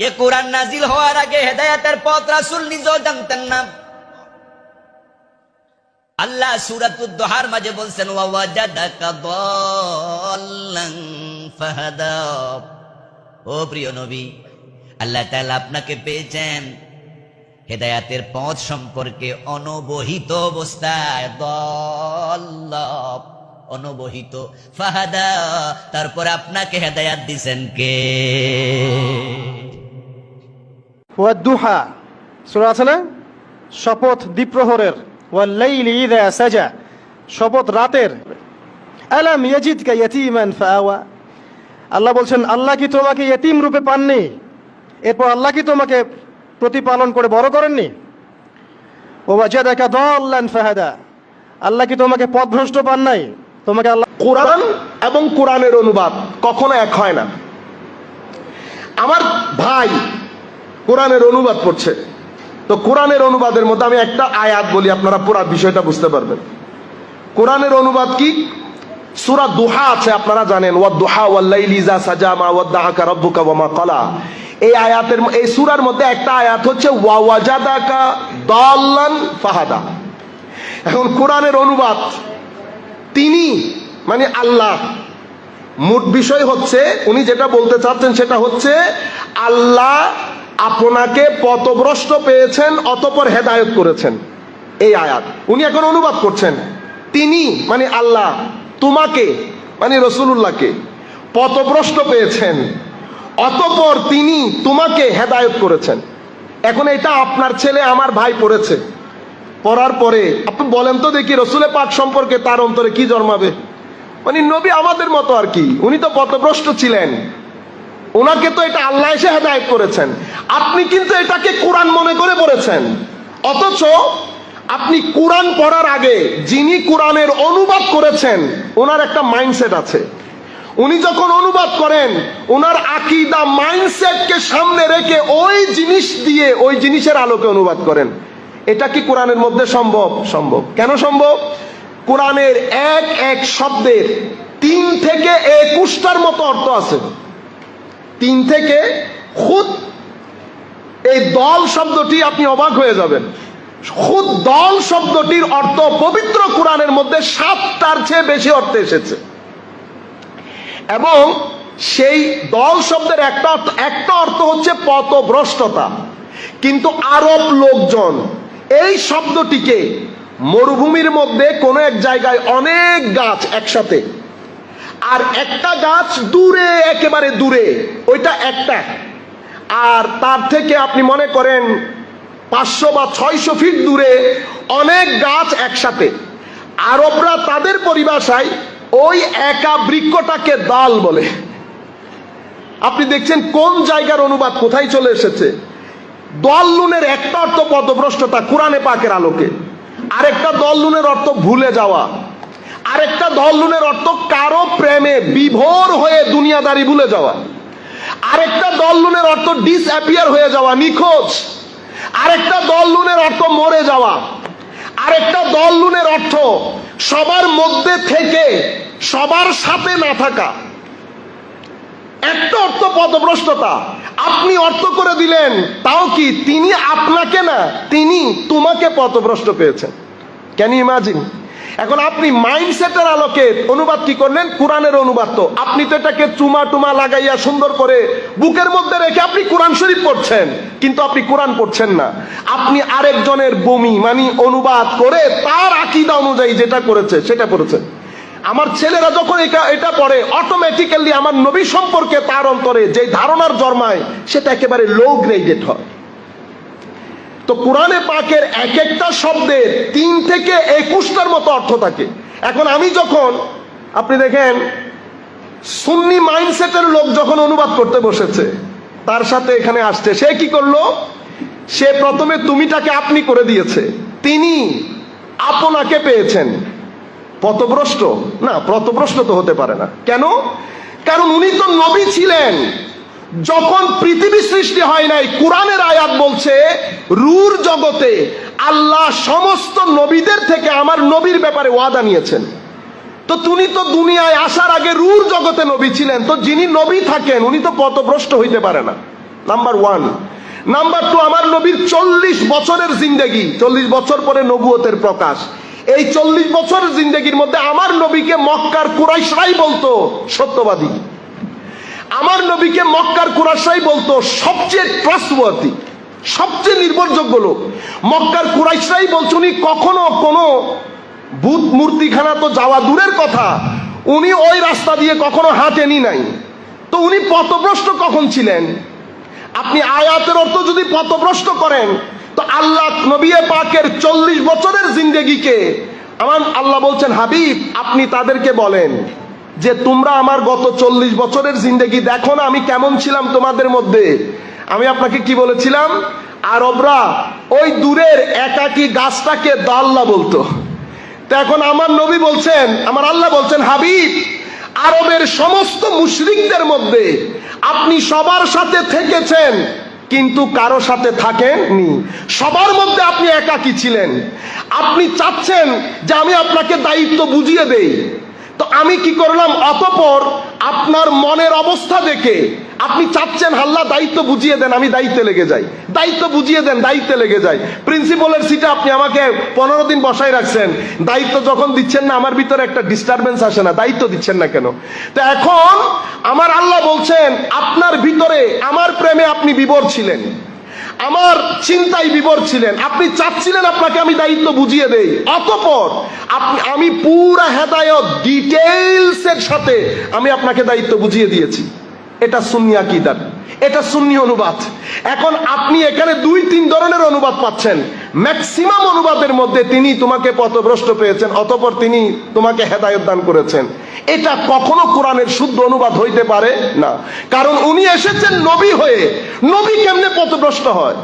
এ কোরআন নাজিল হওয়ার আগে হেদায়েতের পথ রাসূল নিজেও জানতেন না। আল্লাহ সূরাতুদ দুহার মাঝে বলছেন ওয়া ওয়াজাদাকা দাল্লান ফাহাদা। ও প্রিয় নবী, আল্লাহ তাআলা আপনাকে পেয়েছেন হেদায়েতের পথ সম্পর্কে অনবহিত অবস্থায়, দাল্লা অনবহিত, ফাহাদা তারপর আপনাকে হেদায়েত দিবেন কে? ওয়াদ-দুহা সূরা আছে না, শপথ দ্বিপ্রহরের, ওয়াল লাইলি ইযা সাজা শপথ রাতের, আলাম ইয়াজিদকা ইয়াতীমান ফাআওয়া। আল্লাহ বলছেন, আল্লাহ কি তোমাকে ইয়েতিম রূপে পাননি? এরপর আল্লাহ কি তোমাকে প্রতিপালন করে বড় করেননি? ওয়াজাদাকা দাল্লান ফাহাদা, আল্লাহ কি তোমাকে পথভ্রষ্ট পান নাই? তোমাকে আল্লাহ। কোরআন এবং কোরআনের অনুবাদ কখনো এক হয় না। আমার ভাই কোরআনের অনুবাদ পড়ছে, তো কোরআনের অনুবাদের মধ্যে আমি একটা আয়াত বলি, আপনারা পুরো বিষয়টা বুঝতে পারবেন। কোরআনের অনুবাদ কি? সূরা দুহা আছে, আপনারা জানেন, ওয়াদ-দুহা ওয়াল-লাইলি ইযা সাজা মা ওয়াদ্দাআকা রাব্বুকা ওয়া মা ক্বালা। এই আয়াতের, এই সূরার মধ্যে একটা আয়াত হচ্ছে ওয়া ওয়াজাদাকা দাল্লান ফাহাদা। এখন কোরআনের অনুবাদ তিনি মানে আল্লাহ, মূল বিষয় হচ্ছে উনি যেটা বলতে চাচ্ছেন সেটা হচ্ছে আল্লাহ আপনাকে পথভ্রষ্ট পেয়েছেন অতঃপর হেদায়েত করেছেন। এই আয়াত উনি এখন অনুবাদ করছেন। তিনি মানে আল্লাহ তোমাকে মানে রাসূলুল্লাহকে পথভ্রষ্ট পেয়েছেন অতঃপর তিনি তোমাকে হেদায়েত করেছেন। এখন এটা আপনার ছেলে আমার ভাই পড়েছে, পড়ার পরে আপনি বলেন তো দেখি রাসূলের পাক সম্পর্কে তার অন্তরে কি জন্মাবে? মানে নবী আমাদের মতো আর কি, উনি তো পথভ্রষ্ট ছিলেন, ওনাকে তো এটা আল্লাহ এসে হেদায়েত করেছেন। আপনি কিন্তু এটাকে কোরআন মনে করে পড়েছেন, অথচ আপনি কোরআন পড়ার আগে যিনি কোরআনের অনুবাদ করেছেন ওনার একটা মাইন্ডসেট আছে। উনি যখন অনুবাদ করেন ওনার আকীদা মাইন্ডসেটকে সামনে রেখে ওই জিনিস দিয়ে ওই জিনিসের আলোকে অনুবাদ করেন। এটা কি কোরআনের মধ্যে সম্ভব? সম্ভব। কেন সম্ভব? কোরআনের এক এক শব্দের 3 থেকে 21টার মতো অর্থ আছে। 3 থেকে খুদ, এই দল শব্দটি আপনি অবাক হয়ে যাবেন, খুদ দল শব্দটির অর্থ পবিত্র কোরআনের মধ্যে 7টার চেয়ে বেশি অর্থ এসেছে। এবং সেই দল শব্দের একটা অর্থ হচ্ছে পথভ্রষ্টতা। কিন্তু আরব লোকজন এই শব্দটিকে মরুভূমির মধ্যে কোনো এক জায়গায় অনেক গাছ একসাথে, আর একটা গাছ দূরে, একেবারে দূরে, ওইটা একটা, আর তার থেকে আপনি মনে করেন 500 বা 600 ফিট দূরে অনেক গাছ একসাথে। আরবরা তাদের পরিভাষায় ওই একা বৃক্ষটাকে দাল বলে। আপনি দেখছেন কোন জায়গার অনুবাদ কোথায় চলে এসেছে। দল্লুনের একটা অর্থ পথভ্রষ্টতা কোরআনে পাকের আলোকে, আরেকটা দল্লুনের অর্থ ভুলে যাওয়া, আরেকটা দল্লুনের অর্থ কারো প্রেমে বিভোর হয়ে দুনিয়াদারি ভুলে যাওয়া, আরেকটা দল্লুনের অর্থ ডিসঅ্যাপিয়ার হয়ে যাওয়া, নিখোঁজ, আরেকটা দল্লুনের অর্থ মরে যাওয়া, আরেকটা দল্লুনের অর্থ সবার মধ্যে থেকে সবার সাথে না থাকা। একটা অর্থ পথভ্রষ্টতা, আপনি অর্থ করে দিলেন, তাও কি তিনি আপনাকে না, তিনি তোমাকে পথভ্রষ্ট পেয়েছেন। Can you imagine? এখন আপনি মাইন্ডসেটের আলোকে অনুবাদ কি করলেন? কোরআনের অনুবাদ তো আপনি তো এটাকে চুমা টুমা লাগাইয়া সুন্দর করে বুকের মধ্যে রেখে আপনি কোরআন শরীফ পড়ছেন, কিন্তু আপনি কোরআন পড়ছেন না, আপনি আরেকজনের বমি মানে অনুবাদ করে তার আকীদা অনুযায়ী যেটা করেছে সেটা পড়েছেন। আমার ছেলেরা যখন এটা পড়ে অটোমেটিক্যালি আমার নবী সম্পর্কে তার অন্তরে যে ধারণার জন্মায় সেটা একেবারে লো গ্রেডেড হয়। তো কোরআনে পাকের এক একটা শব্দের 3 থেকে 21টার মতো অর্থ থাকে। এখন আমি যখন, আপনি দেখেন সুন্নি মাইন্ডসেটের লোক যখন অনুবাদ করতে বসেছে, তার সাথে এখানে আসছে, সে কি করলো? সে প্রথমে তুমিটাকে আপনি করে দিয়েছে, তিনি আপনাকে পেয়েছেন। পথভ্রষ্ট না, পথভ্রষ্ট তো হতে পারে না। কেন? কারণ উনি তো নবী ছিলেন যখন পৃথিবী সৃষ্টি হয় নাই। কোরআনের আয়াত বলছে রূর জগতে আল্লাহ সমস্ত নবীদের থেকে আমার নবীর ব্যাপারে ওয়াদা নিয়েছেন। তো তিনি তো দুনিয়ায় আসার আগে রূর জগতে নবী ছিলেন, তো যিনি নবী থাকেন উনি তো পথভ্রষ্ট হইতে পারে না। নাম্বার 1। নাম্বার 2, আমার নবীর 40 বছরের জিন্দেগি, 40 বছর পরে নবুয়তের প্রকাশ। এই 40 বছরের জিন্দেগির মধ্যে আমার নবীকে মক্কার কুরাইশরাই বলতো সত্যবাদী। আমার নবীকে মক্কার কুরাইশরাই বলতো সবচেয়ে ট্রাস্টওয়ার্দি, সবচেয়ে নির্ভরযোগ্য লোক। মক্কার কুরাইশরাই বলছে উনি কখনো কোনো ভূত মূর্তিখানা তো যাওয়া দূরের কথা, উনি ওই রাস্তা দিয়ে কখনো হাঁটেনি নাই। তো উনি পথভ্রষ্ট কখন ছিলেন? আপনি আয়াতের অর্থ যদি পথভ্রষ্ট করেন, তো আল্লাহ নবী পাকের 40 বছরের জিন্দেগিকে আমার আল্লাহ বলছেন, হাবিব আপনি তাদেরকে বলেন যে তোমরা আমার গত 40 বছরের জিন্দেগি দেখো না, আমি কেমন ছিলাম তোমাদের মধ্যে। আমি আপনাকে কি বলেছিলাম? আরবরা ওই দূরের একাকী গাছটাকে দাল্লা বলতো। তো এখন আমার নবী বলছেন, আমার আল্লাহ বলছেন, হাবিব আরবের সমস্ত মুশরিকদের মধ্যে আপনি সবার সাথে থেকেছেন কিন্তু কারো সাথে থাকেননি। সবার মধ্যে আপনি একাকী ছিলেন। আপনি চাচ্ছেন যে আমি আপনাকে দায়িত্ব বুঝিয়ে দেই, তো আমি কি করলাম? অতঃপর আপনার মনের অবস্থা দেখে আপনি চাচ্ছেন আল্লাহ দায়িত্ব বুঝিয়ে দেন, আমি দায়িত্বে লেগে যাই, দায়িত্ব বুঝিয়ে দেন, দায়িত্বে লেগে যাই। প্রিন্সিপালের সিটে আপনি আমাকে 15 দিন বসাই রাখছেন, দায়িত্ব যখন দিচ্ছেন না আমার ভিতরে একটা ডিস্টারবেন্স আসে না, দায়িত্ব দিচ্ছেন না কেন? তো এখন আমার আল্লাহ বলছেন আপনার ভিতরে আমার প্রেমে আপনি বিভোর ছিলেন, আমার চিন্তায় বিভোর ছিলেন, আপনি চাচ্ছিলেন আপনাকে আমি দায়িত্ব বুঝিয়ে দেই। অতঃপর আমি পুরা হেদায়েত ডিটেইলসের সাথে আমি আপনাকে দায়িত্ব বুঝিয়ে দিয়েছি। এটা সুন্নি আকীদার, এটা সুন্নি অনুবাদ। এখন আপনি এখানে 2-3 ধরনের অনুবাদ পাচ্ছেন। ম্যাক্সিমাম অনুবাদের মধ্যে তিনি তোমাকে পথভ্রষ্ট পেয়েছেন, অতঃপর তিনি তোমাকে হেদায়েত দান করেছেন। এটা কখনো কোরআনের শুদ্ধ অনুবাদ হইতে পারে না, কারণ উনি এসেছেন নবী হয়ে। নবী কেমনে পথভ্রষ্ট হয়?